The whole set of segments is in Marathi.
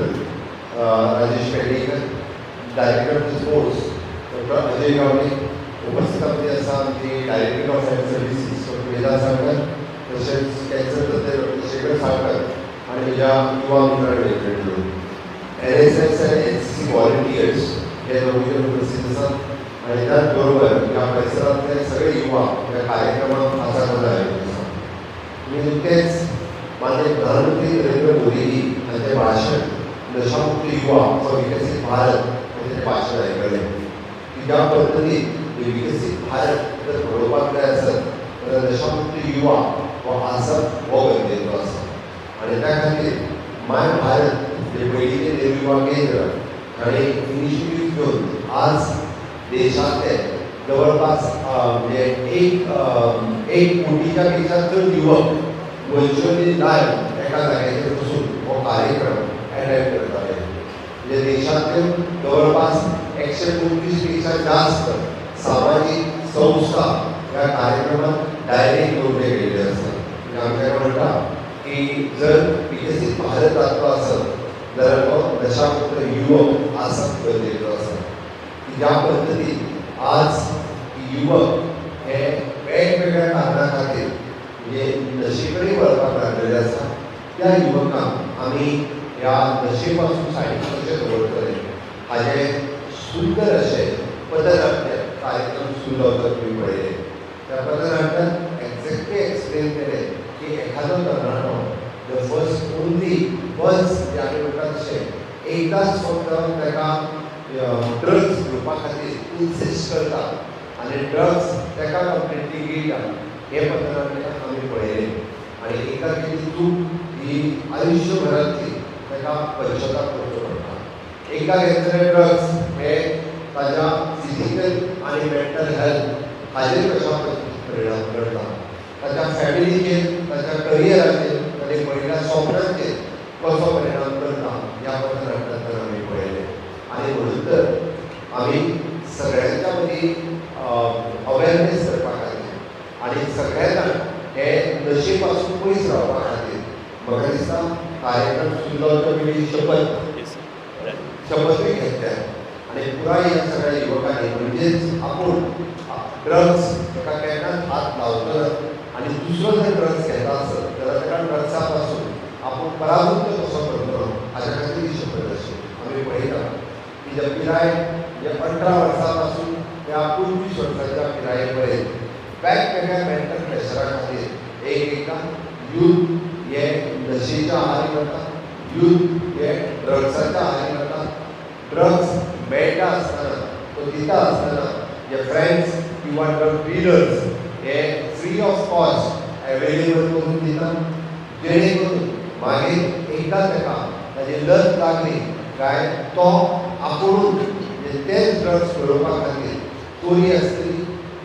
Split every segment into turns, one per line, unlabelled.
General Rajesh Pednekar, director of sports doctor Ajay Gawade, उपस्थित आपले असा आमचे director of health services doctor Veda Salkar, तसेच कॅन्सर तज्ञ डॉक्टर शेखर साळकर आणि माझ्या युवा मित्रांनी NSS आणि NCC व्हॉलंटियर्स हे दोघे उपस्थित असतात आणि त्याचबरोबर या परिसरातले सगळे युवा या कार्यक्रमात भाग आहेत. मी नुकतेच माननीय प्रधानमंत्री नरेंद्र मोदी यांचे भाषण नशामुक्त युवा व विकसित भारत यांचे भाषण ऐकले की ज्या पद्धतीने विकसित भारत जर घडोवपाक जाय आसत तर नशामुक्त युवा व आसप हो गरजेचो आसा आणि त्या खातीर माय भारत जे पयलींचे निर्विवाह केंद्र हांणी इनिशिएटीव घेवन आज देशातले जवळपास म्हणजे एक कोटीच्या पेक्षा चड युवक वर्च्युअली लायव्ह एका जाग्याचेर बसून हो कार्यक्रम अटेंड करताले. म्हणजे देशांतल्यो जवळपास 129 पेक्षा जास्त सामाजिक संस्था या कार्यक्रमात डायरेक्ट जोडले गेलेले असतात. म्हणजे आमच्याकडे म्हणटा की जर विकसित भारत जातलो आसत जाल्यार तो नशामुक्त युवक आसप गरजेचो आसा. ज्या पद्धतीन आज युवक हे वेगवेगळ्या कारणा खातीर म्हणजे नशेकडे वळपाक लागलेले आसा त्या युवकांक आमी ह्या नशे पासून सायडीक कशें दवरतले हाजे सुंदर अशे पथनाट्य कार्यक्रम सुरू जावपाक तुमी पळयले. त्या पथनाट्यात एक्झॅक्टली एक्सप्लेन केले की एखादो तरणाटो द फर्स्ट ओनली वन्स जे आमी म्हणटा तशें एकदांच फक्त ताका ड्रग्स घेवपा खातीर इन्सिस्ट करता आनी ड्रग्स ताका कंप्लिटली गिळटा हे पथनाट्य आमी पळयले आनी एका कितें चूक ही आयुश्यभरांतली ताका पश्चाताप करचो पडटा. एका घेतलेले ड्रग्स हे ताज्या फिजिकल आनी मेंटल हेल्थ हाजेर कशा परिणाम करता, ताच्या फॅमिलीचेर, ताच्या करियराचेर आनी पयल्या स्वप्नांचेर कसो परिणाम करता ह्या पथनाट्यांतल्यान आमी पळयले. आनी म्हणून तर आमी सगळ्यांच्या मदीं अवेरनेस करपा खातीर आनी सगळे जाण हे नशे पासून पयस रावपा खातीर म्हाका दिसता कार्यक्रम सुरू जावचे पयलीं शपथूय घेतल्या आनी पुराय ह्या सगळ्या युवकांनी म्हणजेच आपूण ड्रग्स ताका केन्नाच हात लावचो ना आनी दुसरो जर ड्रग्स घेता आसत जाल्यार ताका ड्रग्सा पासून आपूण पराभूत कसो करतलो हाच्या खातीर ही शपथ आसली. आमी पळयता की जे पिराय जे 18 वर्सां पासून त्या 25 वर्सांच्या पिराये पर्यंत वेगवेगळ्या मेंटल प्रेशरा खातीर एकएका यूथ हे नशेच्या आहारी वता, यूथ हे ड्रग्साच्या आहारी वता. ड्रग्स मेळटा आसतना तो दिता आसतना जे फ्रेंड्स किंवा ड्रग डीलर्स हे फ्री ऑफ कॉस्ट एवेलेबल करून दिता जेणे करून मागीर एकदा ताका ताची लत लागली काय तो आपुणूच तेच ड्रग्स बरोवपा खातीर चोरी आसतली,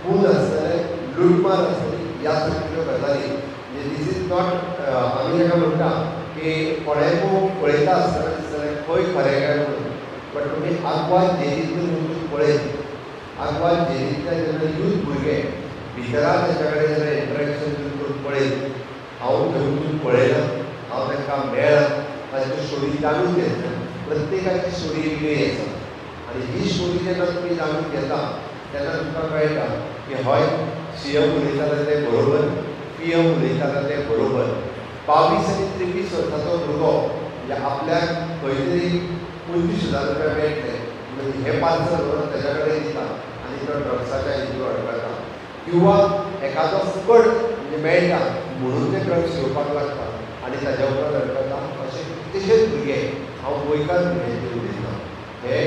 खून आसतले, लुटमार आसतली ह्या सगळ्यो गजाली. म्हणजे दीस इज नॉट आमी ताका म्हणटा की कोणेंय पळयता आसतना दिसतलें खंय खरें काय म्हणून, बट तुमी आग्वाद जेलींतून वचून पळयत आग्वाद जेलींतले जेन्ना यूथ भुरगे भितराक तेंच्या कडेन जेन्ना इंटरेक्शन करून पळयत हांव थंय वचून पळयलां, हांव तांकां मेळ्ळां, तांच्यो स्टोरी जाणून घेतल्या. प्रत्येकाची स्टोरी वेगळी आसा आनी ही स्टोरी जेन्ना तुमी जाणून घेता तेन्ना तुमकां कळटा की हय CM उलयताले ते बरोबर, PM उलयताले ते बरोबर. 22 आनी 23 वर्सांचो भुरगो म्हणजे आपल्याक खंय तरी 25,000 रुपया मेळटले म्हणजे हे पार्सल व्हरून तेच्या कडेन दिता आनी तो ड्रग्साच्या हितून अडकता किंवा एखादो फुकट म्हणजे मेळटा म्हणून ते ड्रग्स घेवपाक लागता आनी ताच्या उपरांत अडकता. अशे कितलेशेच भुरगे हांव गोंयकार भुरग्यांचेर उलयता हे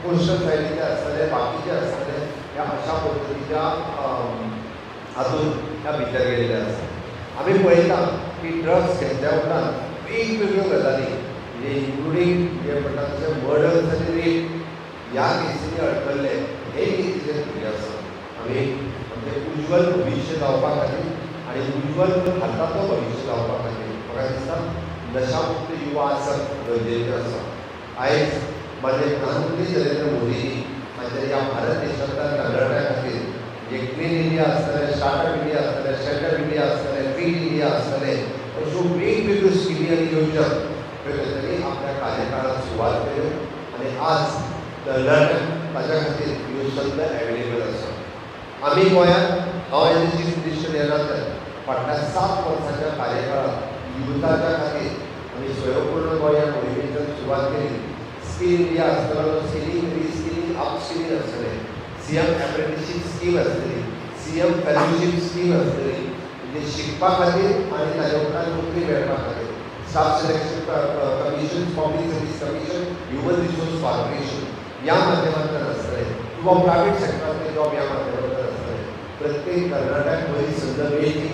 कोस्टल सायडीचे आसतले, बाकीचे आसतले ह्या अशा पद्दतीच्या हातून ह्या भितर गेलेले आसा. आमी पळयता की ड्रग्स घेतल्या उपरांत वेगवेगळ्यो गजाली म्हणजे इन्क्लुडींग जे म्हणटा तशें मर्डर्स आनी रेप ह्या केसींनी अडकल्ले हे केसीचे भुरगे आसा. आमी आमचें उज्वल भविश्य जावपा खातीर आनी उज्वल भारताचो भविश्य जावपा खातीर म्हाका दिसता नशामुक्त युवा आसप गरजेचें आसा. आयज माननीय प्रधानमंत्री नरेंद्र मोदींनी हांच्या ह्या भारत देशांतल्या तरणाट्यां खातीर जे क्लीन इंडिया आसतलें, स्टार्टअप इंडिया आसतलें, स्टँडअप इंडिया आसतलें, फीट इंडिया आसतलें अश्यो वेगवेगळ्यो स्किमी आनी योजना खंय तरी आपल्या कार्यकाळांत सुरवात केली आणि आज तरणाट्यांक ताच्या खातीर ह्यो संद एवेलेबल आसा. आमी गोंयांत हांव एज अ चीफ मिनिस्टर येयला फाटल्या 7 वर्सांच्या कार्यकाळांत युथाच्या खातीर आमी स्वयंपूर्ण गोंय ह्या मोहिमेच्यान सुरवात केली. स्कील इंडिया आसतलो, स्किलिंग रिस्किलिंग अपस्किलिंग आसतलें, सीएम एप्रेंटिसशीप स्कीम आसतली, सीएम फेलोशीप स्कीम आसतली, म्हणजे शिकपा खातीर आनी ताचे उपरांत नोकरी मेळपा खातीर staff selection commission, public service commission, human resource corporation ह्या माध्यमांतल्यान आसतलें किंवा प्रायवेट सेक्टरांतले जॉब ह्या माध्यमांतल्यान आसतलें. प्रत्येक तरणाट्याक बरी संद मेळची,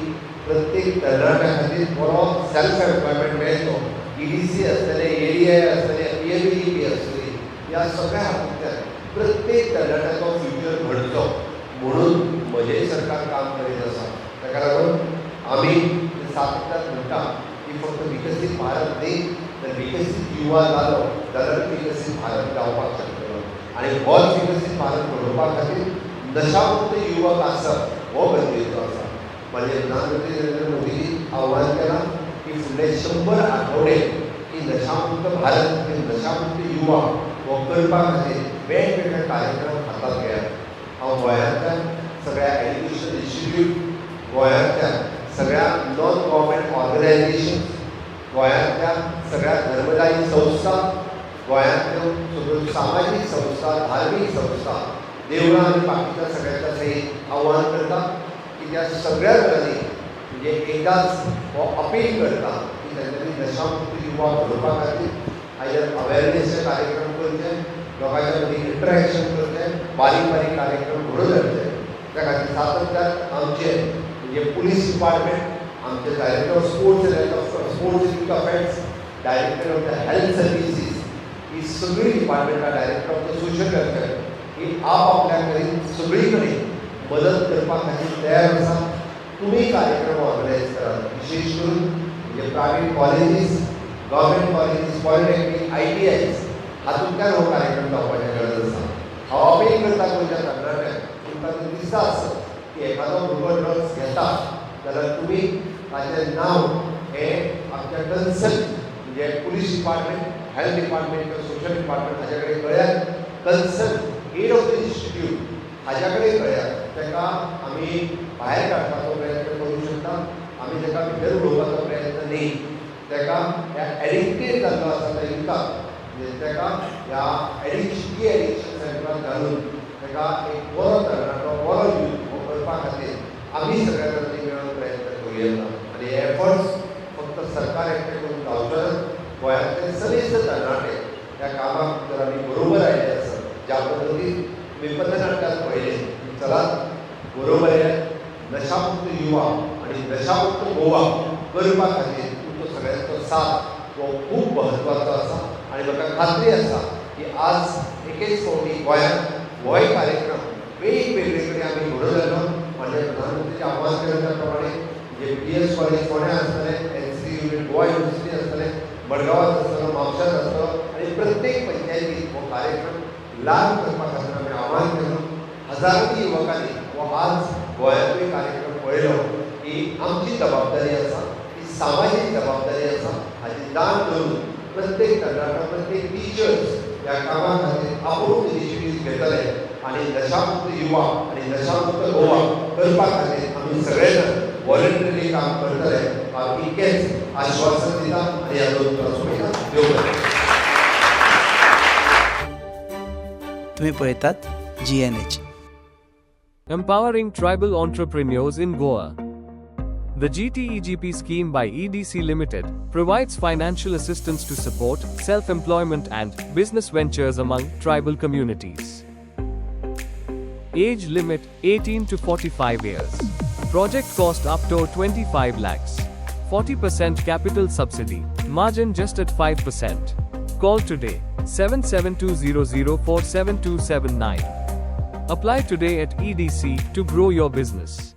प्रत्येक तरणाट्या खातीर बरो सेल्फ एम्प्लॉयमेंट मेळचो. EDC आसतले, ADI आसतले, PMEDP आसतली, ह्या सगळ्या हातूंतल्यान प्रत्येक तरणाट्याचो फ्युचर घडचो म्हणून म्हजें सरकार काम करीत आसा. ताका लागून आमी सातत्यान म्हणटा की फक्त विकसीत भारत न्ही तर विकसीत युवा जालो जाल्यार विकसीत भारत जावपाक शकतलो. आनी होच विकसीत भारत घडोवपा खातीर नशामुक्त युवक आसप हो गरजेचो आसा. म्हणजे प्रधानमंत्री नरेंद्र मोदींनी आव्हान केलां की फुडले 100 आठवडे ही नशामुक्त भारत, ही नशामुक्त युवा हो करपा खातीर वेगवेगळे कार्यक्रम हातांत घेयात. हांव गोंयांतल्या सगळ्या एज्युकेशन इन्स्टिट्यूट, गोंयांतल्या सगळ्या नॉन गव्हर्मेंट ऑर्गनायझेशन, गोंयांतल्या सगळ्या धर्मदायी संस्था, गोंयांतल्यो सगळ्यो सामाजीक संस्था, धार्मीक संस्था, देवळां आनी बाकीच्या सगळ्यांच्या सयत आव्हान करता की त्या सगळ्या जाणांनी म्हणजे एकदाच हो अपील करता की तेंच्यांनी नशामुक्त युवा घडोवपा खातीर हाजेर अवेरनेसचे कार्यक्रम करचे, लोकांच्या मदीं इंटरॅक्शन करचें, बारीक बारीक कार्यक्रम घडोवन हाडचे. त्या खातीर सातत्यान आमचे म्हणजे पुलीस डिपार्टमेंट, आमचे director of sports youth affairs, director of the health services, ही सगळी डिपार्टमेंटां, director of the social welfare ही आपल्या कडेन सगळी कडेन मदत करपा खातीर तयार आसा. तुम्ही कार्यक्रम ऑर्गनायज करात, विशेष करून म्हणजे private colleges, government colleges, polytechnic, ITIs हातूंतल्यान हो कार्यक्रम जावपाचें गरज आसा. हांव अपील करता गोंयच्या तरणाट्यांक, तुमकां दिसता आसत की एखादो भुरगो ड्रग्स घेता जाल्यार तुमी ताचें नांव हें आमच्या कन्सर्न म्हणजे पुलीस डिपार्टमेंट, हेल्थ डिपार्टमेंट किंवा सोशल डिपार्टमेंट हाचे कडेन कळयात. Concern head of the institute हाज्या कडेन कळयात. ताका आमी भायर काडपाचो प्रयत्न करूंक शकता, आमी ताका भितर उडोवपाचो प्रयत्न न्ही. ताका ह्या एडिक्टेड जाल्लो आसा त्या युथाक म्हणजे ताका ह्या एडिक्शन सेंटरांत घालून ताका एक बरो तरणाटो, बरो यूथ हो करपा खातीर आमी सगळ्या जाणांनी मेळून प्रयत्न करूं. आनी हे एफर्ट्स फक्त सरकार एकटें करून जावचो ना, गोंयांतले सगळे तरणाटे ह्या कामाक जर आमी बरोबर आयले आसत, ज्या पद्दतीन तुमी पथनाट्यात पळयलें, चलात बरोबर आहे. नशामुक्त युवा आणि नशामुक्त गोवा करपा खातीर तुमचो सगळ्यांचो साथ हो खूब म्हत्वाचो आसा. आनी म्हाका खात्री आसा की आज एकेच फावटी गोंयांत होय कार्यक्रम वेगवेगळे कडेन आमी घडोवन हाडलो. म्हणजे प्रधानमंत्रीचे आव्हान केल्या त्या प्रमाणे जे PS कॉलेज फोंड्या आसतलें, NCT युनिट गोवा युनिवर्सिटी आसतलें, मडगांवांत आसतलो, म्हापशांत आसतलो आनी प्रत्येक पंचायतीत हो कार्यक्रम लागू करपा खातीर आमी आव्हान केलो. हजारांनी युवकांनी हो आज गोंयांतूय कार्यक्रम पळयलो. ही आमची जबाबदारी आसा, ही सामाजीक जबाबदारी आसा. हाची जाण धरून प्रत्येक तरणाटो, प्रत्येक टिचर्स ह्या कामा खातीर आपूण इनिशिएटीव्ह घेतले आनी नशामुक्त युवा आनी नशामुक्त गोवा करपा खातीर आमी सगळे जाण वॉलंटरिली काम करतले हांव इतकेंच आश्वासन दिता आनी ह्या दोन सोयता. देव बरें.
तुम्ही पळयतात GNH.
Empowering tribal entrepreneurs in Goa. The GTEGP scheme by EDC Limited provides financial assistance to support self-employment and business ventures among tribal communities. Age limit 18 to 45 years. Project cost up to 25 lakhs. 40% capital subsidy. Margin just at 5%. Call today 7720047279. Apply today at EDC to grow your business.